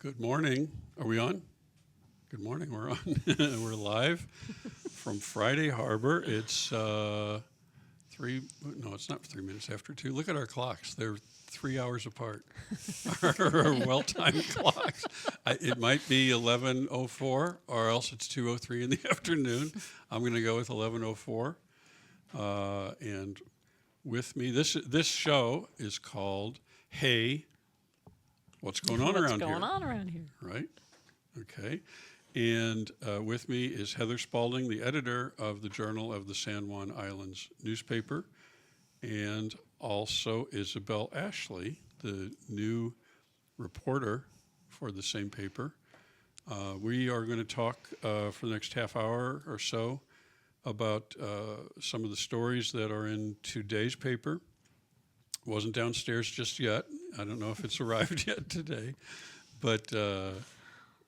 Good morning. Are we on? Good morning. We're on. We're live from Friday Harbor. It's no, it's not 3 minutes after 2. Look at our clocks. They're 3 hours apart. Our well-timed clocks. It might be 11:04 or else it's 2:03 in the afternoon. I'm going to go with 11:04. And with me, this show is called Hey, What's Going On Around Here? What's going on around here? Right. Okay. And with me is Heather Spaulding, the editor of the Journal of the San Juan Islands newspaper, and also Isabel Ashley, the new reporter for the same paper. We are going to talk for the next half hour or so about some of the stories that are in today's paper. Wasn't downstairs just yet. I don't know if it's arrived yet today, but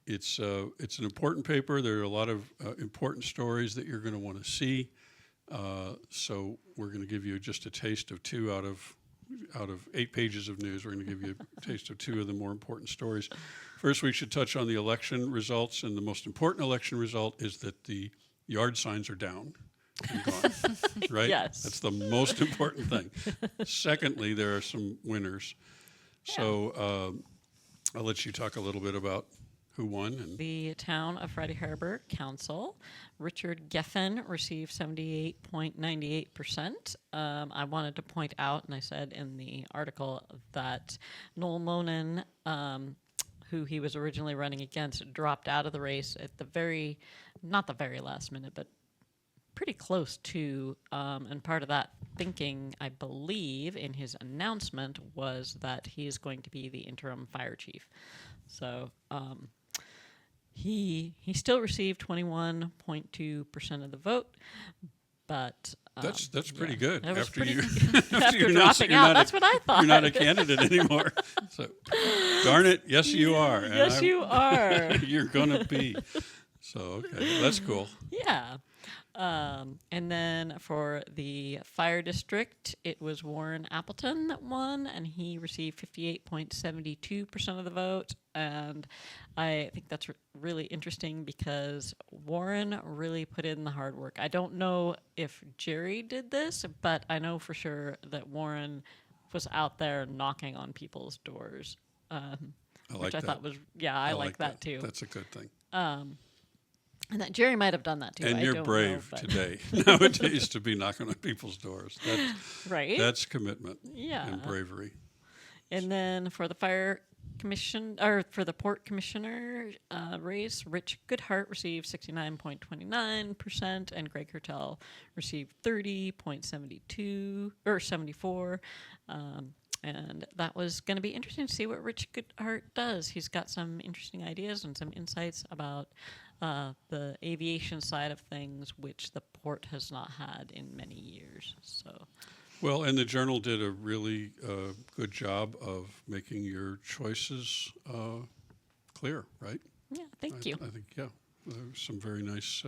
it's an important paper. There are a lot of important stories that you're going to want to see. So we're going to give you just a taste of two out of 8 pages of news. We're going to give you a taste of 2 of the more important stories. First, we should touch on the election results, and the most important election result is that the yard signs are down and gone, right? Yes. That's the most important thing. Secondly, there are some winners. Yeah. So I'll let you talk a little bit about who won. And The town of Friday Harbor Council, Richard Geffen received 78.98%. I wanted to point out, and I said in the article, that Noel Monin, who he was originally running against, dropped out of the race at not the very last minute, but pretty close to, and part of that thinking, I believe, in his announcement was that he is going to be the interim fire chief. So he still received 21.2% of the vote, but that's pretty good. That was After pretty you after you're dropping out. That's what I thought. You're not a candidate anymore. So, darn it, yes you are. And Yes, you are. You're gonna be. So okay, that's cool. Yeah. And then for the fire district, it was Warren Appleton that won, and he received 58.72% of the vote. And I think that's really interesting because Warren really put in the hard work. I don't know if Jerry did this, but I know for sure that Warren was out there knocking on people's doors. Which I thought was, I like that too. That's a good thing. And that Jerry might have done that too. And you're brave today, nowadays, to be knocking on people's doors. That's, right? That's commitment Yeah. and bravery. And then for the fire commission, or for the port commissioner race, Rich Goodhart received 69.29%, and Greg Hertel received 30.72 or 74. And that was going to be interesting to see what Rich Goodhart does. He's got some interesting ideas and some insights about the aviation side of things, which the port has not had in many years. So, well, and the Journal did a really good job of making your choices clear, right? yeah, thank you. I think, there were some very nice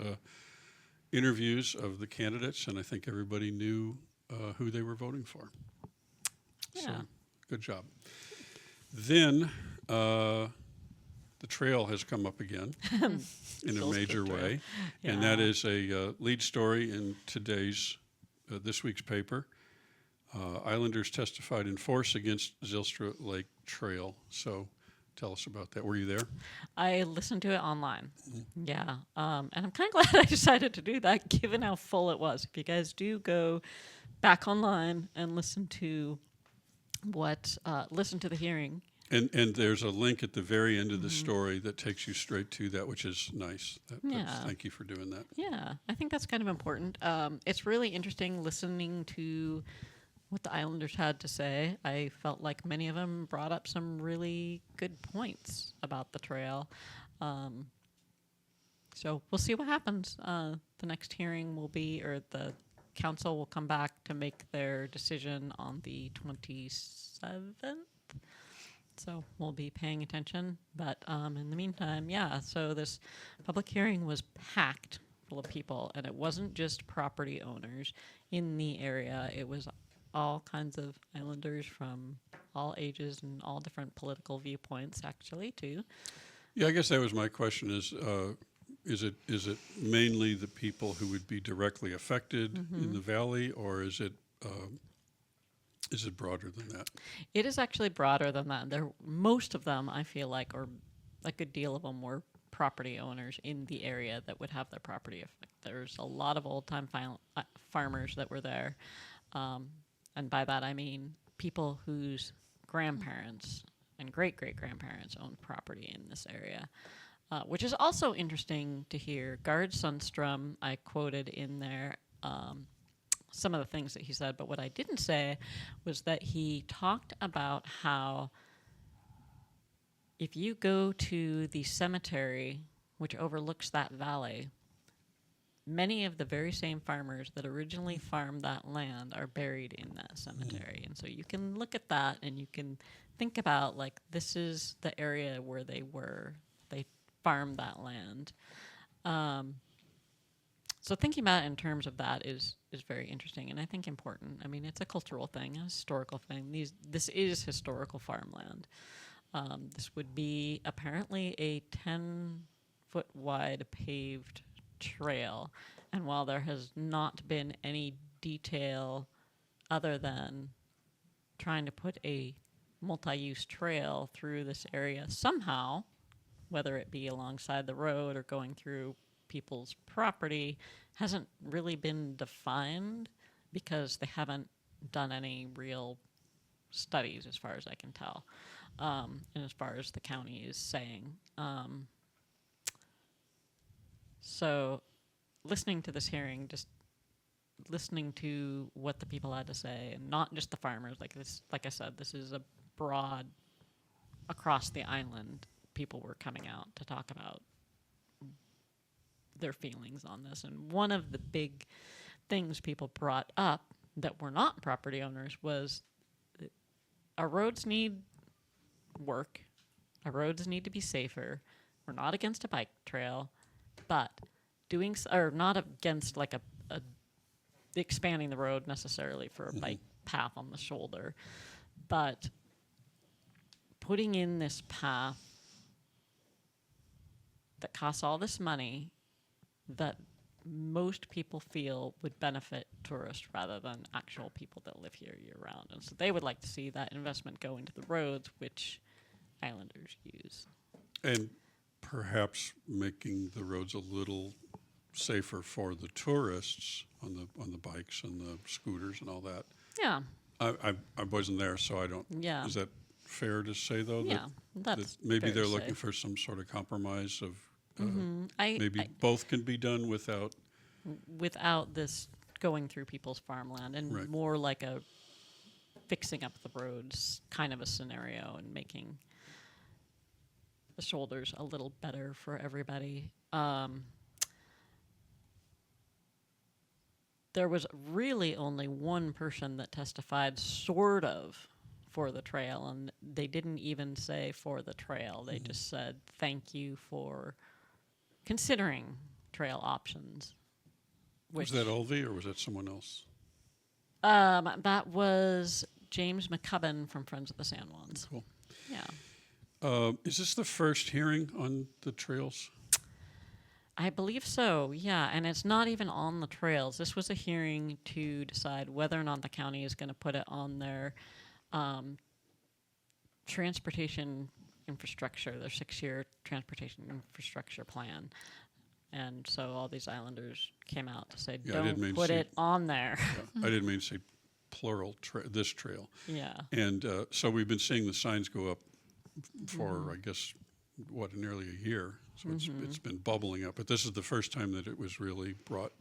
interviews of the candidates, and I think everybody knew who they were voting for. Yeah. So, good job. Then the trail has come up again in a major way, and that is a lead story in this week's paper. Islanders testified in force against Zylstra Lake Trail. So tell us about that. Were you there? I listened to it online. Mm-hmm. Yeah. And I'm kind of glad I decided to do that, given how full it was. If you guys do go back online and listen to the hearing. And there's a link at the very end of the story that takes you straight to that, which is nice. Thank you for doing that. Yeah, I think that's kind of important. It's really interesting listening to what the Islanders had to say. I felt like many of them brought up some really good points about the trail. So we'll see what happens. The next hearing will be, or the council will come back to make their decision on the 27th. So we'll be paying attention. But in the meantime, so this public hearing was packed full of people, and it wasn't just property owners in the area. It was all kinds of Islanders from all ages and all different political viewpoints, actually, too. Yeah, I guess that was my question is it mainly the people who would be directly affected in the valley, or is it broader than that? It is actually broader than that. Most of them, I feel like, or a good deal of them, were property owners in the area that would have their property affected. There's a lot of old-time farmers that were there, and by that I mean people whose grandparents and great-great-grandparents owned property in this area, which is also interesting to hear. Gard Sundstrom, I quoted in there some of the things that he said, but what I didn't say was that he talked about how if you go to the cemetery, which overlooks that valley, many of the very same farmers that originally farmed that land are buried in that cemetery. And so you can look at that and you can think about, like, this is the area where they farmed that land. So thinking about it in terms of that is very interesting and I think important. I mean, it's a cultural thing, a historical thing. This is historical farmland. This would be apparently a 10-foot wide paved trail. And while there has not been any detail other than trying to put a multi-use trail through this area somehow, whether it be alongside the road or going through people's property, hasn't really been defined because they haven't done any real studies as far as I can tell. And as far as the county is saying. So listening to this hearing, just listening to what the people had to say, and not just the farmers, like I said, this is a broad, across the island, people were coming out to talk about their feelings on this. And one of the big things people brought up that were not property owners was our roads need work. Our roads need to be safer. We're not against a bike trail, but or not against like a expanding the road necessarily for a bike path on the shoulder, but putting in this path that costs all this money that most people feel would benefit tourists rather than actual people that live here year round. And so they would like to see that investment go into the roads, which islanders use. And perhaps making the roads a little safer for the tourists on the bikes and the scooters and all that. Yeah. I wasn't there, so I don't. Yeah. Is that fair to say, though? Yeah, that that's maybe fair they're to looking say. for some sort of compromise of I both can be done without. without this going through people's farmland and Right. more like a fixing up the roads kind of a scenario and making the shoulders a little better for everybody. There was really only one person that testified sort of for the trail, and they didn't even say for the trail. They just said, thank you for considering trail options. Was that Olvie or was that someone else? That was James McCubbin from Friends of the San Juans. Cool. Yeah. Is this the first hearing on the trails? I believe so, yeah. And it's not even on the trails. This was a hearing to decide whether or not the county is going to put it on their transportation infrastructure, their 6-year transportation infrastructure plan. And so all these islanders came out to say, Yeah, I didn't mean don't put to say- it on there. Yeah, I didn't mean to say plural, this trail. Yeah. And so we've been seeing the signs go up for, I guess, nearly a year. So it's been bubbling up. But this is the first time that it was really brought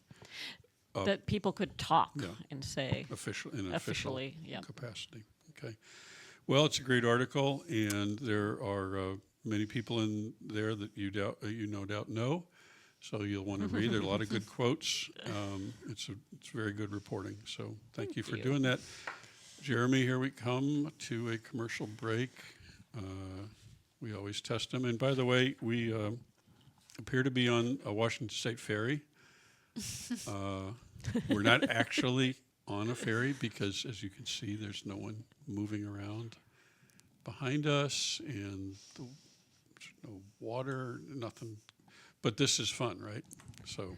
That people could talk Yeah. and say, officially officially, yeah. capacity. Okay. Well, it's a great article, and there are many people in there that you no doubt know. So you'll want to read. There are a lot of good quotes. It's very good reporting. So thank you for you. doing that. Jeremy, here we come to a commercial break. We always test them. And by the way, we appear to be on a Washington State ferry. We're not actually on a ferry because, as you can see, there's no one moving around. behind us, and there's no water, nothing. But this is fun, right? So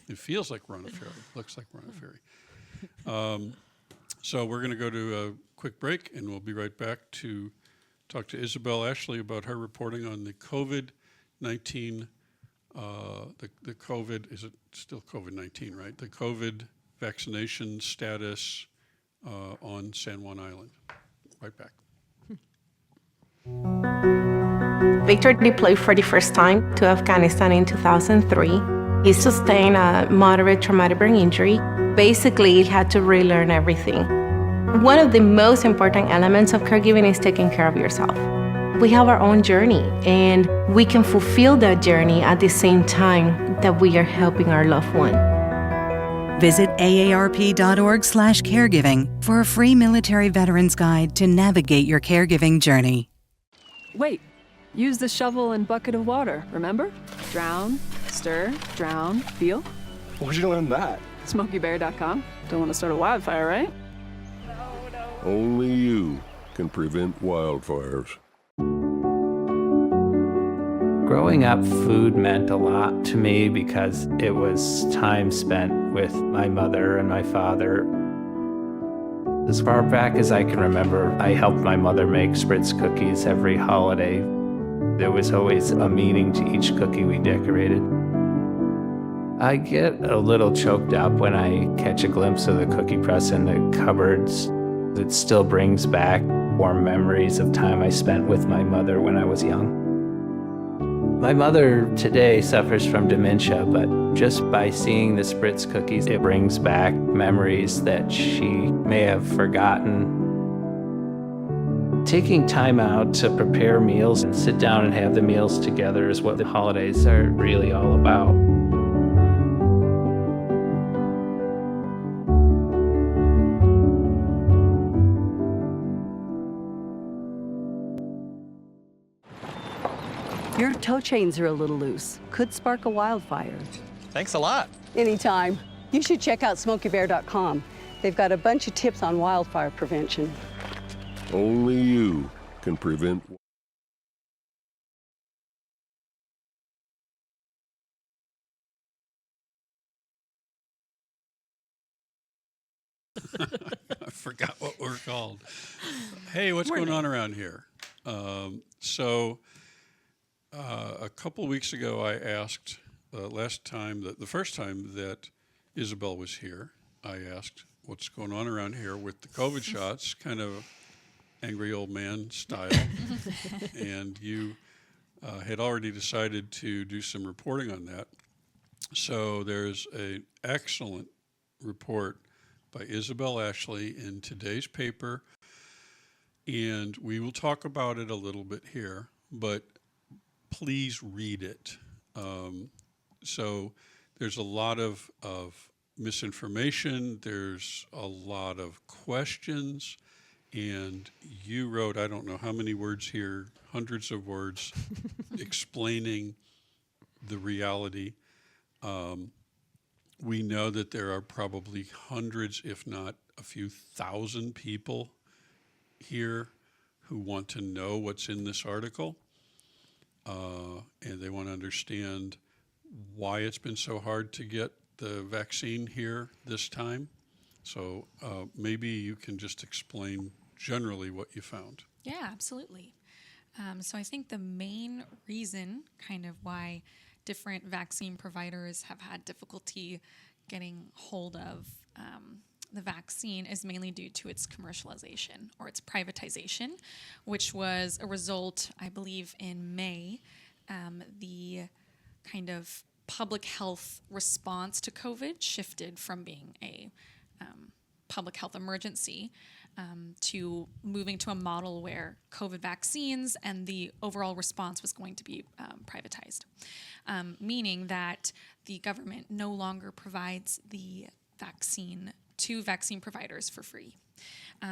it feels like we're on a ferry. Looks like we're on a ferry. So we're going to go to a quick break, and we'll be right back to talk to Isabel Ashley about her reporting on the COVID-19, the COVID, is it still COVID-19, right? The COVID vaccination status on San Juan Island. Right back. Victor deployed for the first time to Afghanistan in 2003. He sustained a moderate traumatic brain injury. Basically, he had to relearn everything. One of the most important elements of caregiving is taking care of yourself. We have our own journey, and we can fulfill that journey at the same time that we are helping our loved one. Visit aarp.org/caregiving for a free military veterans guide to navigate your caregiving journey. Wait, use the shovel and bucket of water, remember? Drown, stir, drown, feel. Where'd you learn that? SmokeyBear.com. Don't want to start a wildfire, right? Only you can prevent wildfires. Growing up, food meant a lot to me because it was time spent with my mother and my father. As far back as I can remember, I helped my mother make Spritz cookies every holiday. There was always a meaning to each cookie we decorated. I get a little choked up when I catch a glimpse of the cookie press in the cupboards. It still brings back warm memories of time I spent with my mother when I was young. My mother today suffers from dementia, but just by seeing the Spritz cookies, it brings back memories that she may have forgotten. Taking time out to prepare meals and sit down and have the meals together is what the holidays are really all about. Your toe chains are a little loose. Could spark a wildfire. Thanks a lot. Anytime. You should check out SmokeyBear.com. They've got a bunch of tips on wildfire prevention. Only you can prevent. I forgot what we're called. Hey, what's going on around here? A couple weeks ago, I asked, the first time that Isabel was here, I asked what's going on around here with the COVID shots, kind of angry old man style. And you had already decided to do some reporting on that. So there's an excellent report by Isabel Ashley in today's paper, and we will talk about it a little bit here, but please read it. So there's a lot of misinformation, there's a lot of questions, and you wrote, I don't know how many words here, hundreds of words, explaining the reality. We know that there are probably hundreds, if not a few thousand people here who want to know what's in this article, and they want to understand why it's been so hard to get the vaccine here this time. So maybe you can just explain generally what you found. Yeah, absolutely. So I think the main reason kind of why different vaccine providers have had difficulty getting hold of the vaccine is mainly due to its commercialization or its privatization, which was a result, I believe, in May. The kind of public health response to COVID shifted from being a public health emergency to moving to a model where COVID vaccines and the overall response was going to be privatized, meaning that the government no longer provides the vaccine to vaccine providers for free.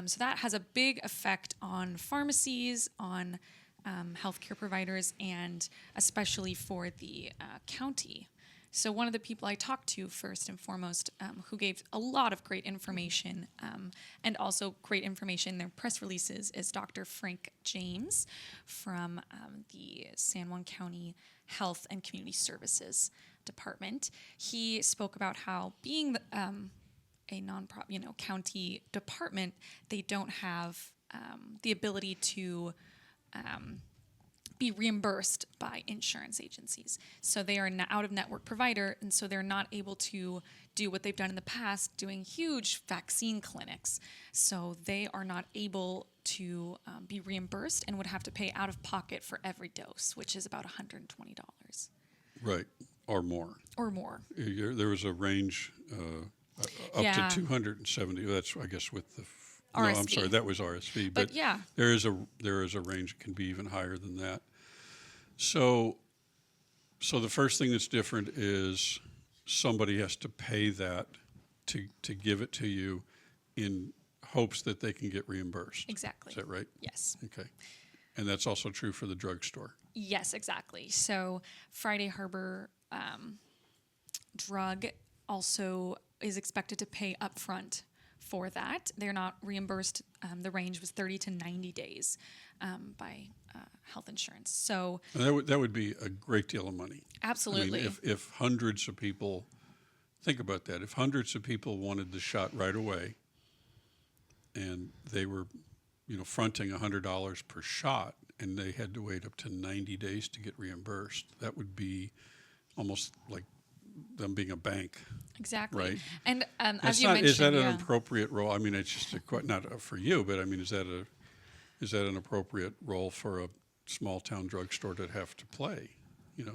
So that has a big effect on pharmacies, on healthcare providers, and especially for the county So one of the people I talked to first and foremost, who gave a lot of great information and also great information in their press releases, is Dr. Frank James from the San Juan County Health and Community Services Department. He spoke about how being a nonprofit, county department, they don't have the ability to be reimbursed by insurance agencies. So they are an out-of-network provider, and so they're not able to do what they've done in the past, doing huge vaccine clinics. So they are not able to be reimbursed and would have to pay out of pocket for every dose, which is about $120. Right, or more. Or more. There was a range up Yeah. to 270. That's, I guess, with the RSV. No, I'm sorry, that was RSV. But yeah. there is a range that can be even higher than that. So the first thing that's different is somebody has to pay that to give it to you in hopes that they can get reimbursed. Exactly. Is that right? Yes. Okay. And that's also true for the drugstore. Yes, exactly. So Friday Harbor Drug also is expected to pay upfront for that. They're not reimbursed. The range was 30 to 90 days by health insurance. So And that would be a great deal of money. Absolutely. I mean, if hundreds of people, think about that, if hundreds of people wanted the shot right away and they were, fronting $100 per shot and they had to wait up to 90 days to get reimbursed, that would be almost like them being a bank. Exactly. Right. And as you mentioned, is that an appropriate role? I mean, it's just not for you, but I mean, is that an appropriate role for a small town drugstore to have to play?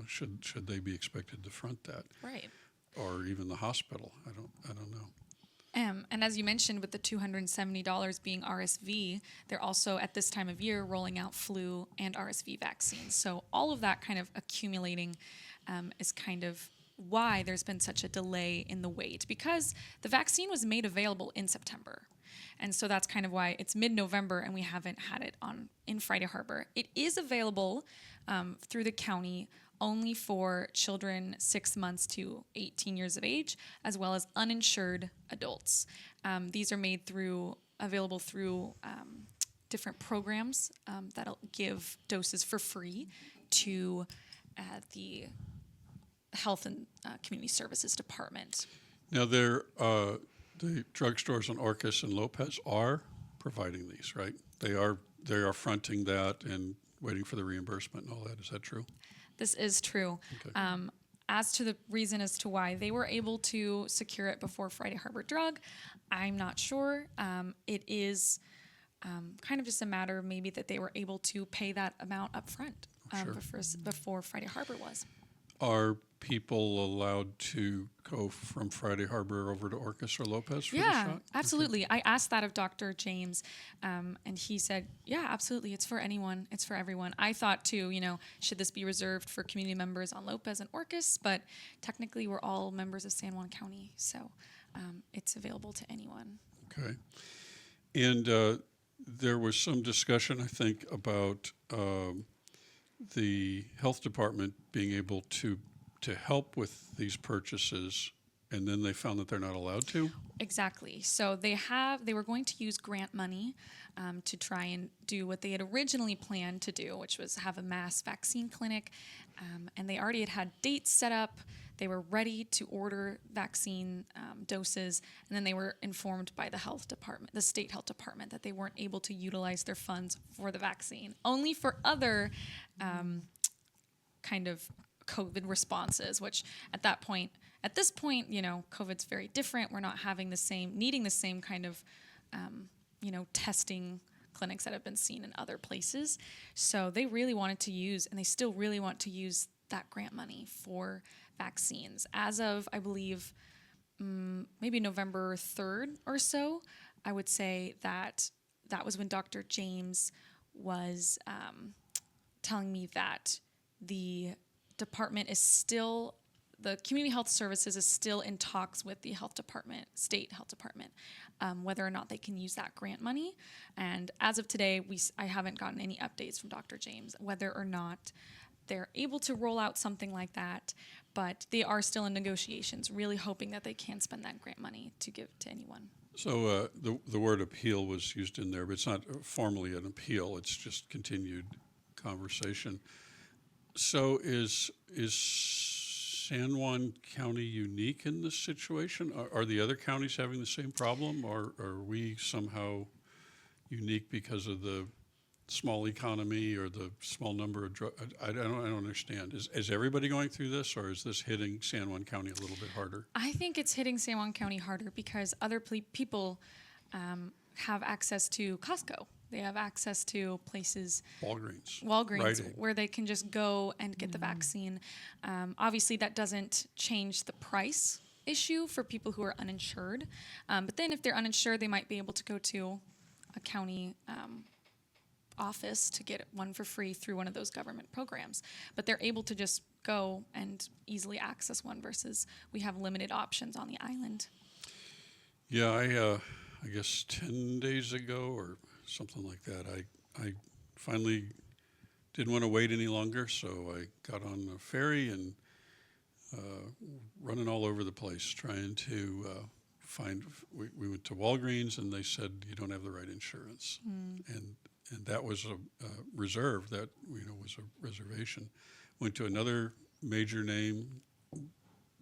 Should they be expected to front that? Right. Or even the hospital? I don't know. And as you mentioned, with the $270 being RSV, they're also at this time of year rolling out flu and RSV vaccines. So all of that kind of accumulating is kind of why there's been such a delay in the wait, because the vaccine was made available in September. And so that's kind of why it's mid-November and we haven't had it in Friday Harbor. It is available through the county only for children 6 months to 18 years of age, as well as uninsured adults. These are available through different programs that'll give doses for free to the Health and Community Services Department. Now, the drugstores on Orcas and Lopez are providing these, right? They are fronting that and waiting for the reimbursement and all that. Is that true? This is true. Okay. As to the reason as to why they were able to secure it before Friday Harbor Drug, I'm not sure. It is kind of just a matter of maybe that they were able to pay that amount up front Sure. before Friday Harbor was. Are people allowed to go from Friday Harbor over to Orcas or Lopez for the Yeah, shot? absolutely. I asked that of Dr. James, and he said, yeah, absolutely. It's for anyone. It's for everyone. I thought too, should this be reserved for community members on Lopez and Orcas? But technically we're all members of San Juan County, so it's available to anyone. Okay. And there was some discussion, I think, about the health department being able to help with these purchases, and then they found that they're not allowed to? Exactly. So they were going to use grant money to try and do what they had originally planned to do, which was have a mass vaccine clinic. And they already had dates set up. They were ready to order vaccine doses, and then they were informed by the state health department, that they weren't able to utilize their funds for the vaccine, only for other kind of COVID responses, which at this point, COVID's very different. We're not needing the same kind of, testing clinics that have been seen in other places. So they really wanted to use, and they still really want to use that grant money for vaccines. As of, I believe, maybe November 3rd or so, I would say that was when Dr. James was telling me that the department is still, the community health services is still in talks with the health department, state health department, whether or not they can use that grant money. And as of today, I haven't gotten any updates from Dr. James, whether or not they're able to roll out something like that. But they are still in negotiations, really hoping that they can spend that grant money to give to anyone. So the word appeal was used in there, but it's not formally an appeal. It's just continued conversation. So is San Juan County unique in this situation? Are the other counties having the same problem, or are we somehow unique because of the small economy or the small number of drugs? I don't understand. Is everybody going through this, or is this hitting San Juan County a little bit harder? I think it's hitting San Juan County harder because other people have access to Costco. They have access to places, Walgreens, Rite Aid, where they can just go and get the vaccine. Obviously, that doesn't change the price issue for people who are uninsured. But then if they're uninsured, they might be able to go to a county office to get one for free through one of those government programs. But they're able to just go and easily access one versus we have limited options on the island. Yeah, I guess 10 days ago or something like that, I finally didn't want to wait any longer, so I got on a ferry and running all over the place trying to find. We went to Walgreens and they said you don't have the right insurance, and that was a reserve. That was a reservation. Went to another major name.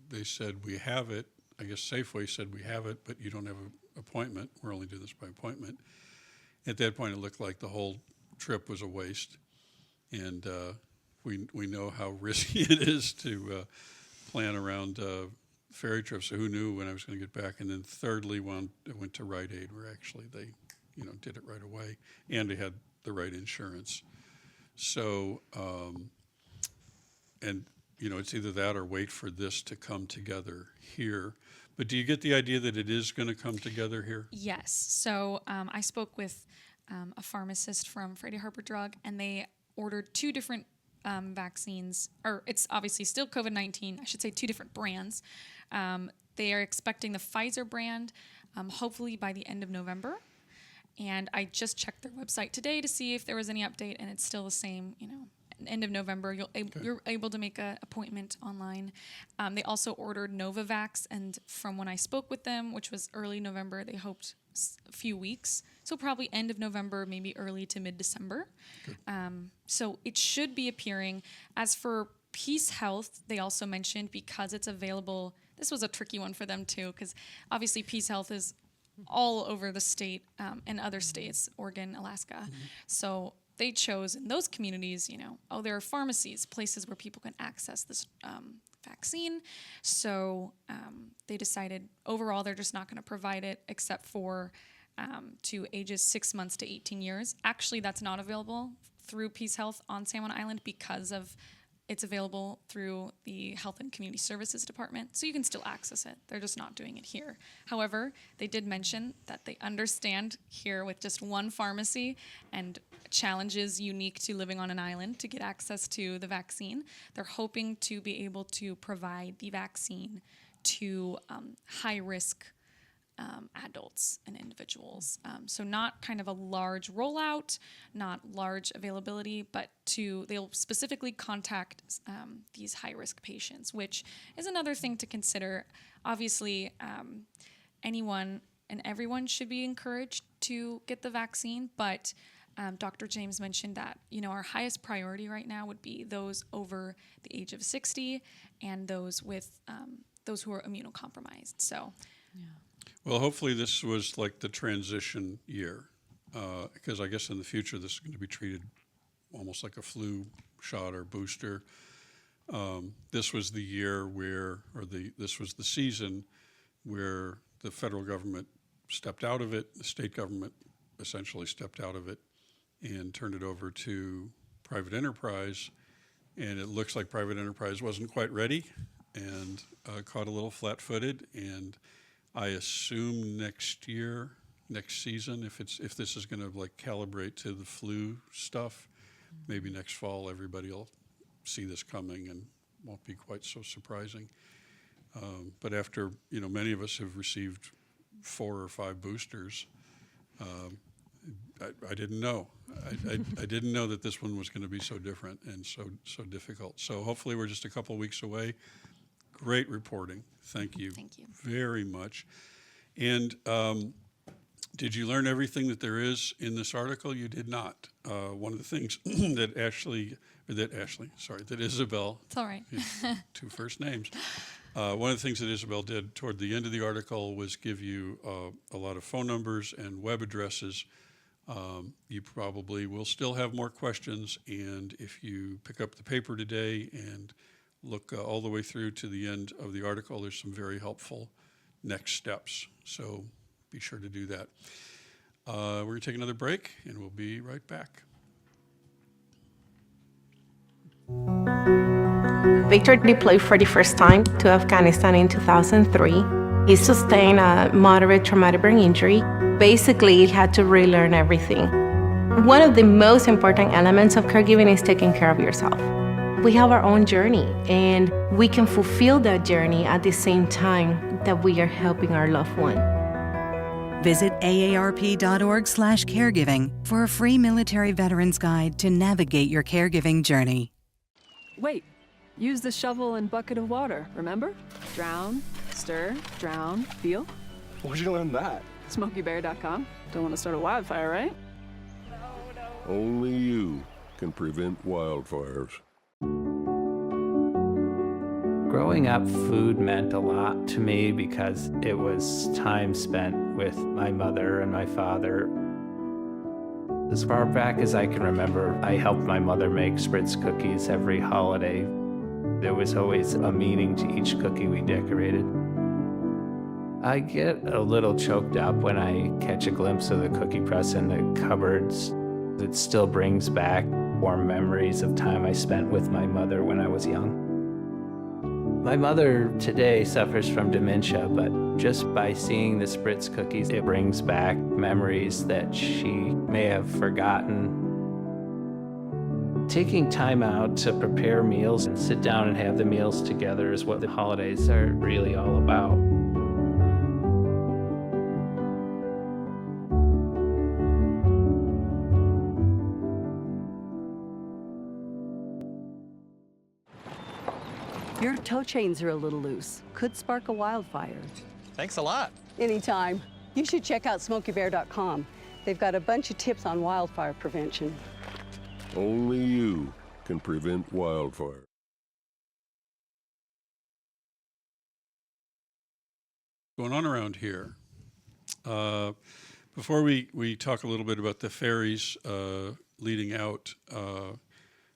They said we have it. I guess Safeway said we have it, but you don't have an appointment. We're only doing this by appointment. At that point, it looked like the whole trip was a waste, and we know how risky it is to plan around ferry trips. So who knew when I was going to get back? And then thirdly, I went to Rite Aid, where actually they did it right away, and they had the right insurance. So it's either that or wait for this to come together here. But do you get the idea that it is going to come together here? Yes. So I spoke with a pharmacist from Freddie Harper Drug, and they ordered 2 different vaccines, or it's obviously still COVID-19, I should say 2 different brands. They are expecting the Pfizer brand hopefully by the end of November. And I just checked their website today to see if there was any update, and it's still the same, end of November. You're able to make an appointment online. They also ordered Novavax, and from when I spoke with them, which was early November, they hoped a few weeks. So probably end of November, maybe early to mid-December. So it should be appearing. As for Peace Health, they also mentioned because it's available. This was a tricky one for them too, because obviously Peace Health is all over the state and other states, Oregon, Alaska. So they chose in those communities, there are pharmacies, places where people can access this vaccine. So they decided overall they're just not going to provide it except for to ages 6 months to 18 years. Actually, that's not available through Peace Health on San Juan Island because of it's available through the Health and Community Services Department, so you can still access it. They're just not doing it here. However, they did mention that they understand here with just one pharmacy and challenges unique to living on an island to get access to the vaccine. They're hoping to be able to provide the vaccine to high-risk adults and individuals. So not kind of a large rollout, not large availability, but they'll specifically contact these high-risk patients, which is another thing to consider. Obviously, anyone and everyone should be encouraged to get the vaccine, but Dr. James mentioned that, our highest priority right now would be those over the age of 60 and those with those who are immunocompromised. So, yeah. Well, hopefully this was like the transition year, because I guess in the future this is going to be treated almost like a flu shot or booster. This was the year this was the season where the federal government stepped out of it, the state government essentially stepped out of it and turned it over to private enterprise, and it looks like private enterprise wasn't quite ready and caught a little flat-footed, and I assume next season, if this is going to like calibrate to the flu stuff, maybe next fall everybody will see this coming and won't be quite so surprising. But after many of us have received 4 or 5 boosters, I didn't know. I didn't know that this one was going to be so different and so difficult. So hopefully we're just a couple weeks away, Great reporting. Thank you. Thank you. Very much. And did you learn everything that there is in this article? You did not. One of the things that Isabel, It's all right. two first names. One of the things that Isabel did toward the end of the article was give you a lot of phone numbers and web addresses. You probably will still have more questions, and if you pick up the paper today and look all the way through to the end of the article, there's some very helpful next steps. So be sure to do that. We're going to take another break, and we'll be right back. Victor deployed for the first time to Afghanistan in 2003. He sustained a moderate traumatic brain injury. Basically, he had to relearn everything. One of the most important elements of caregiving is taking care of yourself. We have our own journey, and we can fulfill that journey at the same time that we are helping our loved one. Visit aarp.org/caregiving for a free military veterans guide to navigate your caregiving journey. Wait, use the shovel and bucket of water, remember? Drown, stir, drown, feel. Where'd you learn that? SmokeyBear.com. Don't want to start a wildfire, right? Only you can prevent wildfires. Growing up, food meant a lot to me because it was time spent with my mother and my father. As far back as I can remember, I helped my mother make Spritz cookies every holiday. There was always a meaning to each cookie we decorated. I get a little choked up when I catch a glimpse of the cookie press in the cupboards. It still brings back warm memories of time I spent with my mother when I was young. My mother today suffers from dementia, but just by seeing the Spritz cookies, it brings back memories that she may have forgotten. Taking time out to prepare meals and sit down and have the meals together is what the holidays are really all about. Your toe chains are a little loose. Could spark a wildfire. Thanks a lot. Anytime. You should check out SmokeyBear.com. They've got a bunch of tips on wildfire prevention. Only you can prevent wildfire. Going on around here. Before we talk a little bit about the ferries leading out,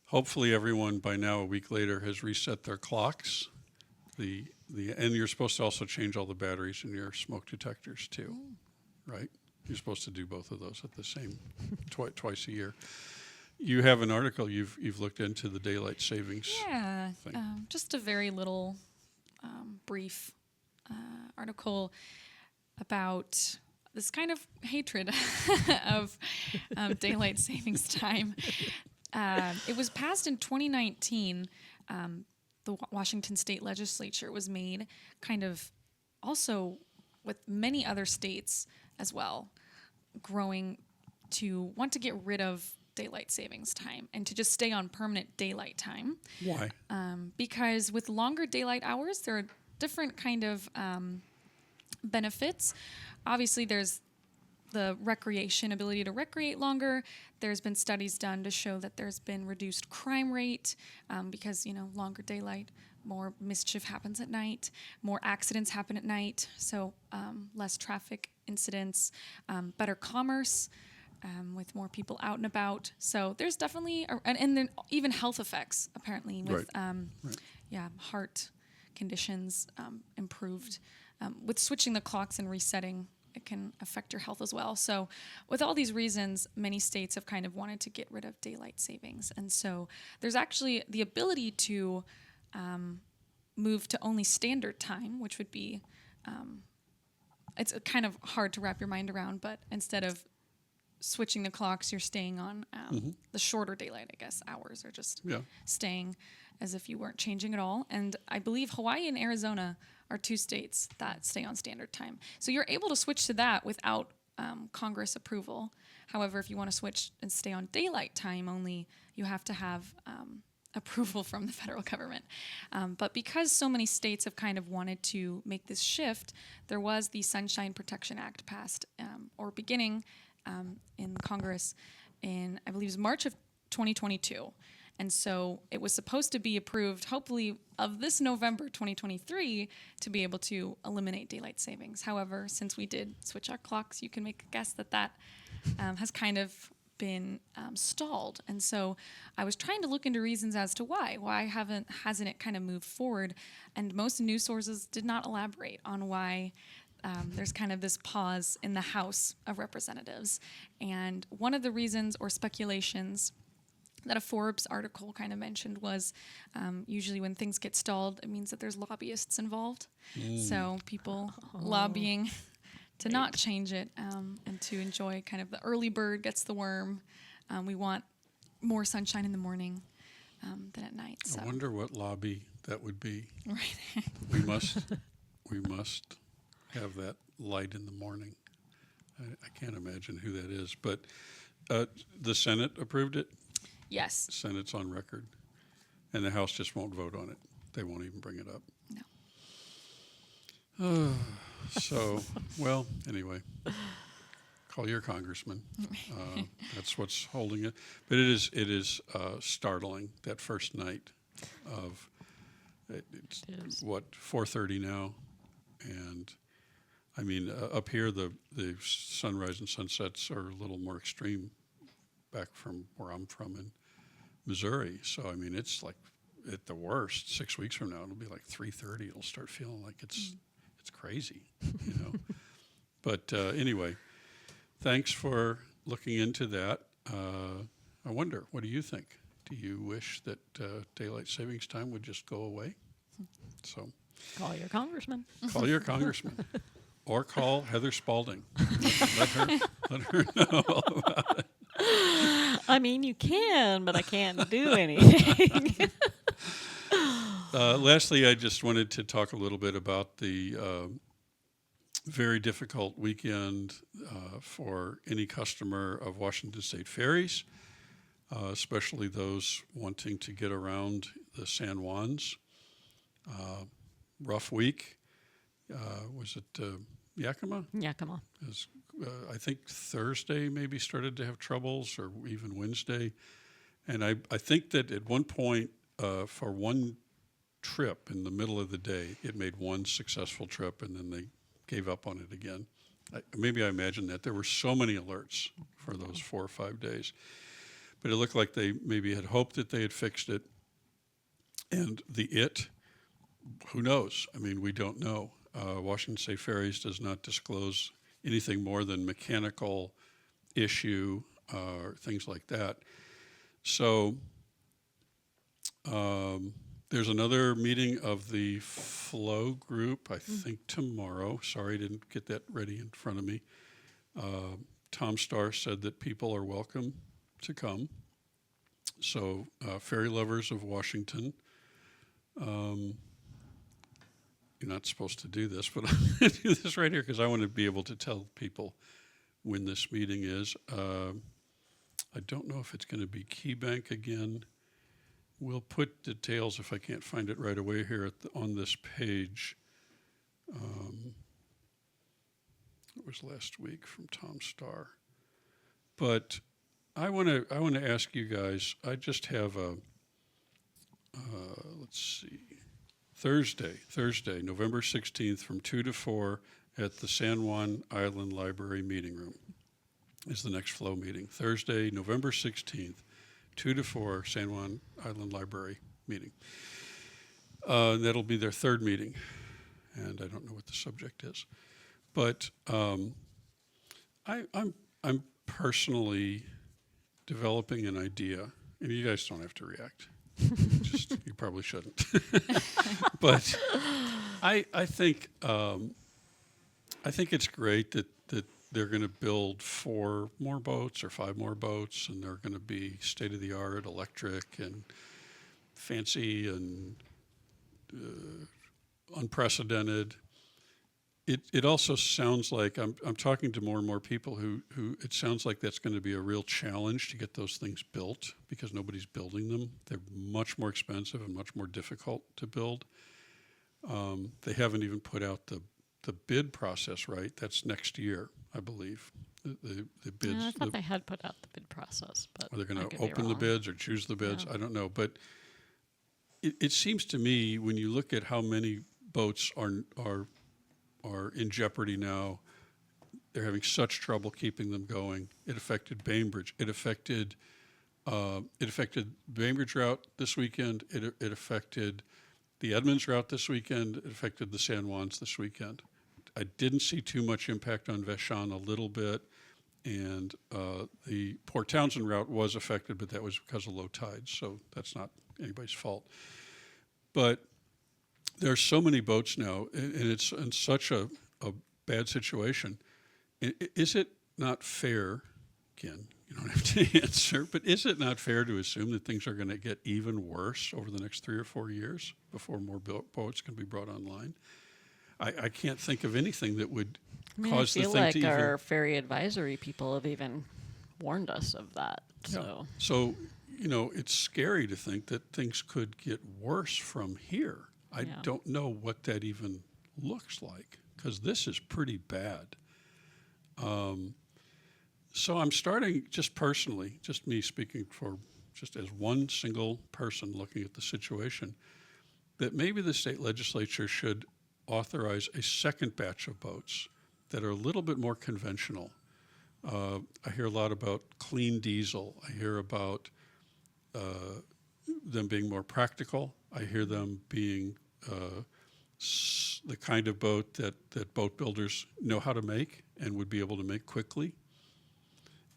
hopefully everyone by now, a week later, has reset their clocks. And you're supposed to also change all the batteries in your smoke detectors too, right? You're supposed to do both of those at the same twice a year. You have an article you've looked into the daylight savings. Yeah, thing. just a very little brief article about this kind of hatred of daylight savings time. It was passed in 2019. The Washington State Legislature was made kind of also with many other states as well, growing to want to get rid of daylight savings time and to just stay on permanent daylight time. Why? Because with longer daylight hours, there are different kind of benefits. Obviously, there's the ability to recreate longer. There's been studies done to show that there's been reduced crime rate because, longer daylight, more mischief happens at night, more accidents happen at night, so less traffic incidents, better commerce with more people out and about. So there's definitely, and then even health effects, apparently, with heart conditions improved. With switching the clocks and resetting, it can affect your health as well. So with all these reasons, many states have kind of wanted to get rid of daylight savings. And so there's actually the ability to move to only standard time, which would be, it's kind of hard to wrap your mind around, but instead of switching the clocks, you're staying on the shorter daylight, I guess, hours, or just staying as if you weren't changing at all. And I believe Hawaii and Arizona are two states that stay on standard time. So you're able to switch to that without Congress approval. However, if you want to switch and stay on daylight time only, you have to have approval from the federal government. But because so many states have kind of wanted to make this shift, there was the Sunshine Protection Act passed, or beginning in Congress in, I believe it was March of 2022. And so it was supposed to be approved, hopefully, of this November 2023 to be able to eliminate daylight savings. However, since we did switch our clocks, you can make a guess that that has kind of been stalled. And so I was trying to look into reasons as to why. Why hasn't it kind of moved forward? And most news sources did not elaborate on why there's kind of this pause in the House of Representatives. And one of the reasons or speculations that a Forbes article kind of mentioned was usually when things get stalled, it means that there's lobbyists involved. So people lobbying to not change it and to enjoy kind of the early bird gets the worm. We want more sunshine in the morning than at night. So. I wonder what lobby that would be. Right. we must have that light in the morning. I can't imagine who that is, but the Senate approved it. Yes. Senate's on record, and the House just won't vote on it. They won't even bring it up. No. So, well, anyway, call your congressman. That's what's holding it. But it is startling that first night of it's what 4:30 now, and I mean up here the sunrise and sunsets are a little more extreme back from where I'm from in Missouri. So I mean it's like at the worst 6 weeks from now it'll be like 3:30. It'll start feeling like it's crazy, you know. But anyway, thanks for looking into that. I wonder, what do you think? Do you wish that daylight savings time would just go away? So Call your congressman. call your congressman or call Heather Spaulding. Let her know all about it. I mean, you can, but I can't do anything. Lastly, I just wanted to talk a little bit about the very difficult weekend for any customer of Washington State Ferries, especially those wanting to get around the San Juans. Rough week. Was it Yakima? Yakima. I think Thursday maybe started to have troubles, or even Wednesday. And I think that at one point for one trip in the middle of the day, it made one successful trip, and then they gave up on it again. Maybe I imagine that. There were so many alerts for those 4 or 5 days. But it looked like they maybe had hoped that they had fixed it. And who knows? I mean, we don't know. Washington State Ferries does not disclose anything more than mechanical issue or things like that. So there's another meeting of the Flow group, I think tomorrow. Sorry, I didn't get that ready in front of me. Tom Starr said that people are welcome to come. So ferry lovers of Washington, you're not supposed to do this, but I'm going to do this right here because I want to be able to tell people when this meeting is. I don't know if it's going to be Key Bank again. We'll put details, if I can't find it right away here on this page. It was last week from Tom Starr. But I want to ask you guys, I just have let's see, Thursday, November 16th from 2 to 4 at the San Juan Island Library Meeting Room is the next Flow meeting. Thursday, November 16th, 2 to 4, San Juan Island Library meeting. That'll be their third meeting, and I don't know what the subject is. But I'm personally developing an idea, and you guys don't have to react. You probably shouldn't. But I think it's great that they're going to build 4 more boats or 5 more boats, and they're going to be state-of-the-art, electric and fancy and unprecedented. it also sounds like I'm talking to more and more people who it sounds like that's going to be a real challenge to get those things built because nobody's building them. They're much more expensive and much more difficult to build. They haven't even put out the bid process right. That's next year, I believe. The bids. I thought they had put out the bid process, but are they going I to could be open the wrong. bids or choose the bids? Yeah. I don't know, but it seems to me when you look at how many boats are in jeopardy now, they're having such trouble keeping them going. It affected Bainbridge. It affected Bainbridge route this weekend. It affected the Edmonds route this weekend. It affected the San Juans this weekend. I didn't see too much impact on Vashon, a little bit, and the Port Townsend route was affected, but that was because of low tides, so that's not anybody's fault. But there are so many boats now, and it's in such a bad situation. Is it not fair, again, you don't have to answer, but is it not fair to assume that things are going to get even worse over the next 3 or 4 years before more boats can be brought online? I can't think of anything that would cause the I feel thing like to even... our ferry advisory people have even warned us of that. So. So, it's scary to think that things could get worse from here. I don't know what that even looks like, because this is pretty bad. So I'm starting, just personally, just me speaking for just as one single person looking at the situation, that maybe the state legislature should authorize a second batch of boats that are a little bit more conventional. I hear a lot about clean diesel. I hear about them being more practical. I hear them being the kind of boat that boat builders know how to make and would be able to make quickly.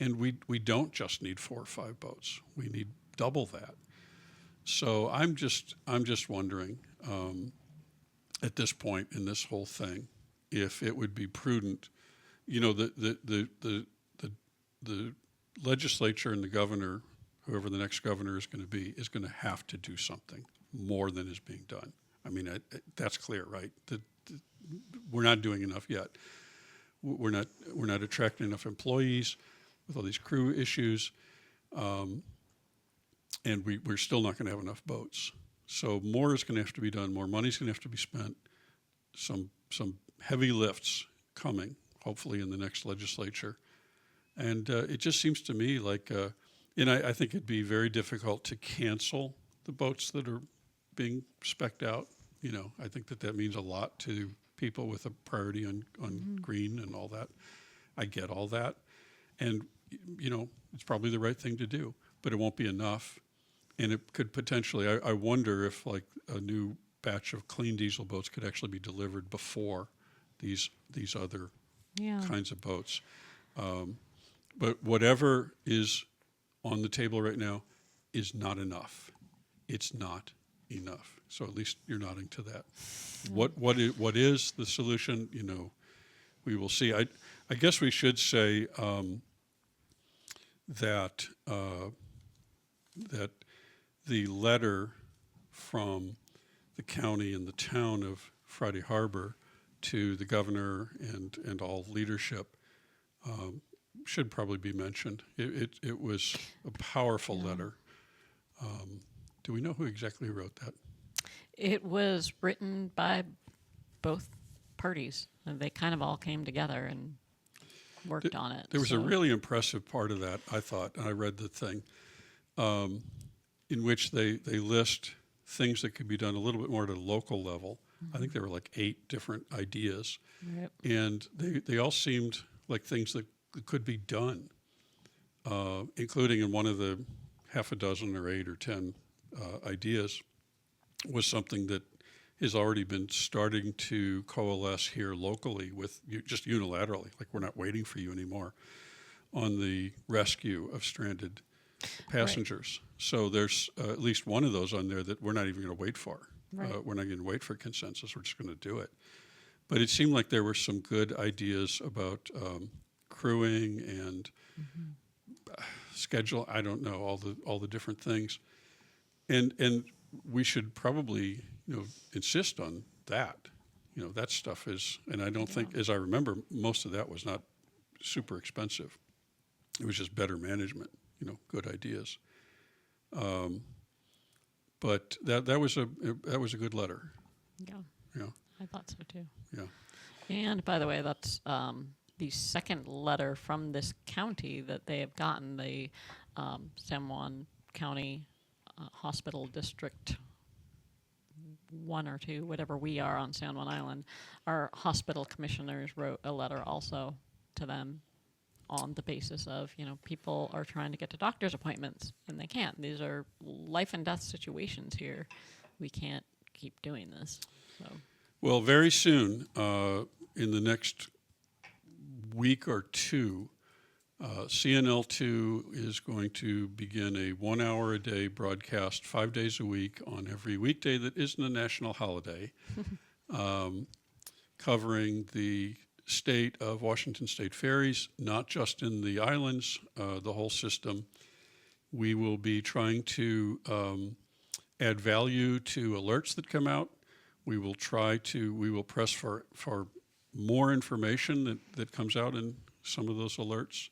And we don't just need 4 or 5 boats. We need double that. So I'm just wondering at this point in this whole thing if it would be prudent. The legislature and the governor, whoever the next governor is going to be, is going to have to do something more than is being done. I mean, that's clear, right? We're not doing enough yet. We're not attracting enough employees with all these crew issues, and we're still not going to have enough boats. So more is going to have to be done. More money is going to have to be spent. Some heavy lifts coming, hopefully in the next legislature. And it just seems to me like, and I think it'd be very difficult to cancel the boats that are being spec'd out. I think that means a lot to people with a priority on green and all that. I get all that. And, it's probably the right thing to do, but it won't be enough. And it could potentially, I wonder if like a new batch of clean diesel boats could actually be delivered before these other kinds of boats. But whatever is on the table right now is not enough. It's not enough. So at least you're nodding to that. What is the solution? We will see. I guess we should say that the letter from the county and the town of Friday Harbor to the governor and all leadership should probably be mentioned. It was a powerful letter. Do we know who exactly wrote that? It was written by both parties. And they kind of all came together and worked on it. There was a really impressive part of that, I thought, and I read the thing, in which they list things that could be done a little bit more at a local level. I think there were like 8 different ideas. Yep. And they all seemed like things that could be done, including in one of the half a dozen or 8 or 10 ideas was something that has already been starting to coalesce here locally with just unilaterally, like we're not waiting for you anymore, on the rescue of stranded passengers. Right. So there's at least one of those on there that we're not even going to wait for. Right. We're not going to wait for consensus. We're just going to do it. But it seemed like there were some good ideas about crewing and schedule. I don't know, all the different things. And we should probably insist on that. that stuff is, and I don't think, as I remember, most of that was not super expensive. It was just better management, good ideas. But that was a good letter. Yeah, I thought so too. Yeah. And by the way, that's the second letter from this county that they have gotten, the San Juan County Hospital District 1 or 2, whatever we are on San Juan Island. Our hospital commissioners wrote a letter also to them on the basis of, people are trying to get to doctor's appointments and they can't. These are life and death situations here. We can't keep doing this. So. Well, very soon, in the next week or two, CNL2 is going to begin a 1 hour a day broadcast 5 days a week on every weekday that isn't a national holiday, covering the state of Washington State ferries, not just in the islands, the whole system. We will be trying to add value to alerts that come out. We will press for more information that comes out in some of those alerts,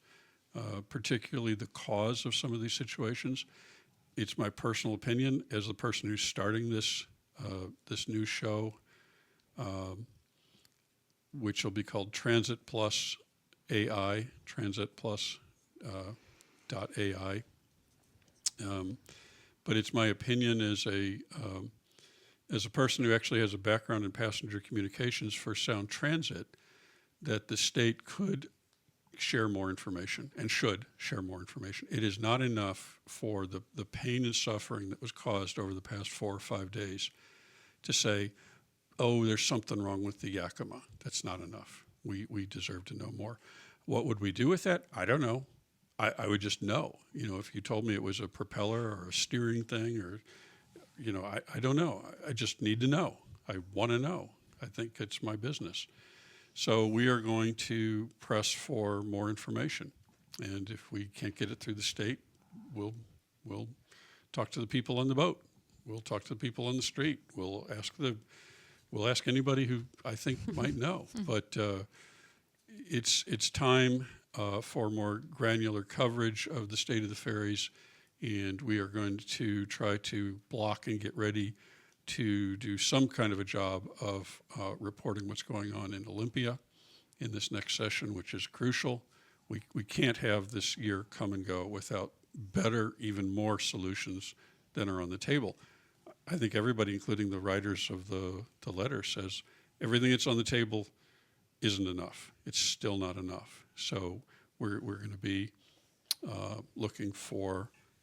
particularly the cause of some of these situations. It's my personal opinion as the person who's starting this new show, which will be called Transit Plus AI, Transit Plus .ai. But it's my opinion as a person who actually has a background in passenger communications for Sound Transit, that the state could share more information and should share more information. It is not enough for the pain and suffering that was caused over the past 4 or 5 days to say, oh, there's something wrong with the Yakima. That's not enough. We deserve to know more. What would we do with that? I don't know. I would just know. If you told me it was a propeller or a steering thing or, I don't know. I just need to know. I want to know. I think it's my business. So we are going to press for more information. And if we can't get it through the state, we'll talk to the people on the boat. We'll talk to the people on the street. We'll ask anybody who I think might know. But it's time for more granular coverage of the state of the ferries, and we are going to try to block and get ready to do some kind of a job of reporting what's going on in Olympia in this next session, which is crucial. We can't have this year come and go without better, even more solutions than are on the table. I think everybody, including the writers of the letter, says everything that's on the table isn't enough. It's still not enough. So we're going to be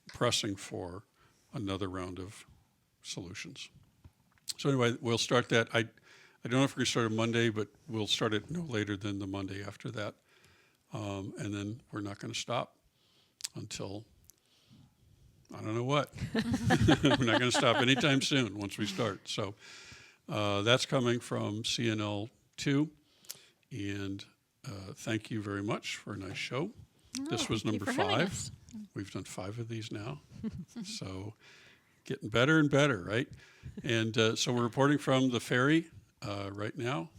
pressing for another round of solutions. So anyway, we'll start that. I don't know if we're going to start on Monday, but we'll start it no later than the Monday after that. And then we're not going to stop until I don't know what. We're not going to stop anytime soon once we start. So that's coming from CNL2. And thank you very much for a nice show. This was number 5. We've done 5 of these now. So getting better and better, right? And so we're reporting from the ferry right now.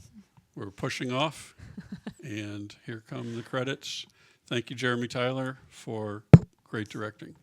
We're pushing off. And here come the credits. Thank you, Jeremy Tyler, for great directing.